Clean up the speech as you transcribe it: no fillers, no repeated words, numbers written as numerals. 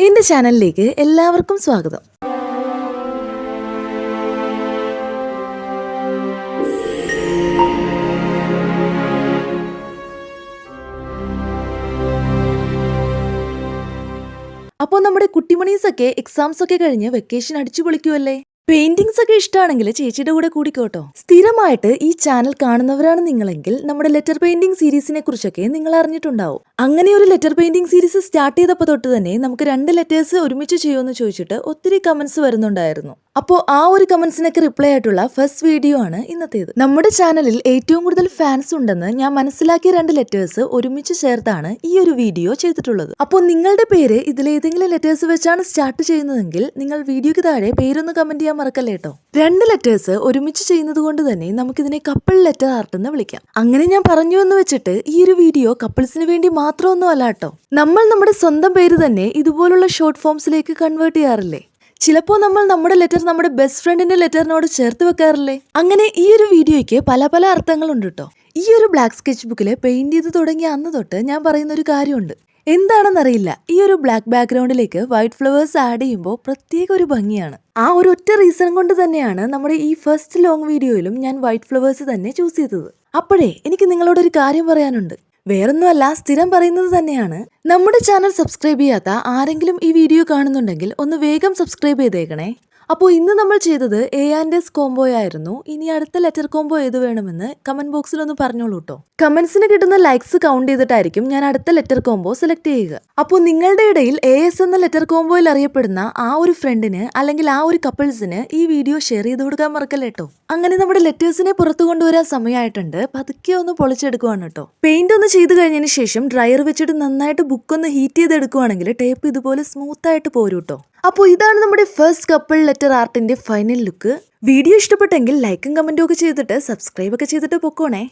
എൻ്റെ ചാനലിലേക്ക് എല്ലാവർക്കും സ്വാഗതം. അപ്പോൾ നമ്മുടെ കുട്ടിമണീസൊക്കെ എക്സാംസ് ഒക്കെ കഴിഞ്ഞ് വെക്കേഷൻ അടിച്ചു പൊളിക്കുമല്ലേ? പെയിന്റിങ്സ് ഒക്കെ ഇഷ്ടമാണെങ്കിൽ ചേച്ചിയുടെ കൂടെ കൂടിക്കോട്ടോ. സ്ഥിരമായിട്ട് ഈ ചാനൽ കാണുന്നവരാണ് നിങ്ങളെങ്കിൽ നമ്മുടെ ലെറ്റർ പെയിന്റിംഗ് സീരീസിനെ കുറിച്ചൊക്കെ നിങ്ങൾ അറിഞ്ഞിട്ടുണ്ടാവും. അങ്ങനെ ഒരു ലെറ്റർ പെയിന്റിംഗ് സീരീസ് സ്റ്റാർട്ട് ചെയ്തപ്പോൾ തൊട്ട് തന്നെ നമുക്ക് 2 ലെറ്റേഴ്സ് ഒരുമിച്ച് ചെയ്യുമെന്ന് ചോദിച്ചിട്ട് ഒത്തിരി കമന്റ്സ് വരുന്നുണ്ടായിരുന്നു. അപ്പോൾ ആ ഒരു കമന്റ്സിനൊക്കെ റിപ്ലൈ ആയിട്ടുള്ള ഫസ്റ്റ് വീഡിയോ ആണ് ഇന്നത്തേത്. നമ്മുടെ ചാനലിൽ ഏറ്റവും കൂടുതൽ ഫാൻസ് ഉണ്ടെന്ന് ഞാൻ മനസ്സിലാക്കിയ 2 ലെറ്റേഴ്സ് ഒരുമിച്ച് ചേർത്താണ് ഈ ഒരു വീഡിയോ ചെയ്തിട്ടുള്ളത്. അപ്പോൾ നിങ്ങളുടെ പേര് ഇതിലേതെങ്കിലും ലെറ്റേഴ്സ് വെച്ചാണ് സ്റ്റാർട്ട് ചെയ്യുന്നതെങ്കിൽ നിങ്ങൾ വീഡിയോയ്ക്ക് താഴെ പേരൊന്ന് കമന്റ് ചെയ്യാൻ മറക്കല്ലേ കേട്ടോ. 2 ലെറ്റേഴ്സ് ഒരുമിച്ച് ചെയ്യുന്നത് കൊണ്ട് തന്നെ നമുക്കിതിനെ കപ്പിൾ ലെറ്റർ ആർട്ട് എന്ന് വിളിക്കാം. അങ്ങനെ ഞാൻ പറഞ്ഞു എന്ന് വെച്ചിട്ട് ഈ ഒരു വീഡിയോ കപ്പിൾസിന് വേണ്ടി മാത്രമൊന്നും അല്ല കേട്ടോ. നമ്മൾ നമ്മുടെ സ്വന്തം പേര് തന്നെ ഇതുപോലുള്ള ഷോർട്ട് ഫോംസിലേക്ക് കൺവേർട്ട് ചെയ്യാറില്ലേ? ചിലപ്പോൾ നമ്മൾ നമ്മുടെ ലെറ്റർ നമ്മുടെ ബെസ്റ്റ് ഫ്രണ്ടിന്റെ ലെറ്ററിനോട് ചേർത്ത് വെക്കാറില്ലേ? അങ്ങനെ ഈ ഒരു വീഡിയോയ്ക്ക് പല പല അർത്ഥങ്ങളുണ്ട് കേട്ടോ. ഈ ഒരു ബ്ലാക്ക് സ്കെച്ച് ബുക്കിൽ പെയിന്റ് ചെയ്ത് തുടങ്ങിയ അന്ന് തൊട്ട് ഞാൻ പറയുന്ന ഒരു കാര്യമുണ്ട്. എന്താണെന്നറിയില്ല, ഈ ഒരു ബ്ലാക്ക് ബാക്ക്ഗ്രൗണ്ടിലേക്ക് വൈറ്റ് ഫ്ലവേഴ്സ് ആഡ് ചെയ്യുമ്പോൾ പ്രത്യേക ഒരു ഭംഗിയാണ്. ആ ഒരു ഒറ്റ റീസൺ കൊണ്ട് തന്നെയാണ് നമ്മുടെ ഈ ഫസ്റ്റ് ലോങ് വീഡിയോയിലും ഞാൻ വൈറ്റ് ഫ്ലവേഴ്സ് തന്നെ ചൂസ് ചെയ്തത്. അപ്പോഴേ എനിക്ക് നിങ്ങളോടൊരു കാര്യം പറയാനുണ്ട്. വേറൊന്നുമല്ല, സ്ഥിരം പറയുന്നത് തന്നെയാണ്. നമ്മുടെ ചാനൽ സബ്സ്ക്രൈബ് ചെയ്യാത്ത ആരെങ്കിലും ഈ വീഡിയോ കാണുന്നുണ്ടെങ്കിൽ ഒന്ന് വേഗം സബ്സ്ക്രൈബ് ചെയ്തേക്കണേ. അപ്പോൾ ഇന്ന് നമ്മൾ ചെയ്തത് A&S കോംബോ ആയിരുന്നു. ഇനി അടുത്ത ലെറ്റർ കോംബോ ഏത് വേണമെന്ന് കമന്റ് ബോക്സിൽ ഒന്ന് പറഞ്ഞോളൂ കേട്ടോ. കമന്റ്സിന് കിട്ടുന്ന ലൈക്സ് കൗണ്ട് ചെയ്തിട്ടായിരിക്കും ഞാൻ അടുത്ത ലെറ്റർ കോംബോ സെലക്ട് ചെയ്യുക. അപ്പോൾ നിങ്ങളുടെ ഇടയിൽ AS എന്ന ലെറ്റർ കോംബോയിൽ അറിയപ്പെടുന്ന ആ ഒരു ഫ്രണ്ടിന് അല്ലെങ്കിൽ ആ ഒരു കപ്പിൾസിന് ഈ വീഡിയോ ഷെയർ ചെയ്ത് കൊടുക്കാൻ മറക്കല്ലേ കേട്ടോ. അങ്ങനെ നമ്മുടെ ലെറ്റേഴ്സിനെ പുറത്തു കൊണ്ടുവരാൻ സമയമായിട്ടുണ്ട്. പതുക്കെ ഒന്ന് പൊളിച്ചെടുക്കുവാണ് കേട്ടോ. പെയിന്റ് ഒന്ന് ചെയ്ത് കഴിഞ്ഞതിന് ശേഷം ഡ്രയർ വെച്ചിട്ട് നന്നായിട്ട് ബുക്ക് ഒന്ന് ഹീറ്റ് ചെയ്തെടുക്കുവാണെങ്കിൽ ടേപ്പ് ഇതുപോലെ സ്മൂത്ത് ആയിട്ട് പോരും കേട്ടോ. അപ്പോൾ ഇതാണ് നമ്മുടെ ഫസ്റ്റ് കപ്പിൾ ലെറ്റർ ആർട്ടിന്റെ ഫൈനൽ ലുക്ക്. വീഡിയോ ഇഷ്ടപ്പെട്ടെങ്കിൽ ലൈക്കും കമന്റും ഒക്കെ ചെയ്തിട്ട് സബ്സ്ക്രൈബ് ഒക്കെ ചെയ്തിട്ട് പൊക്കോണേ.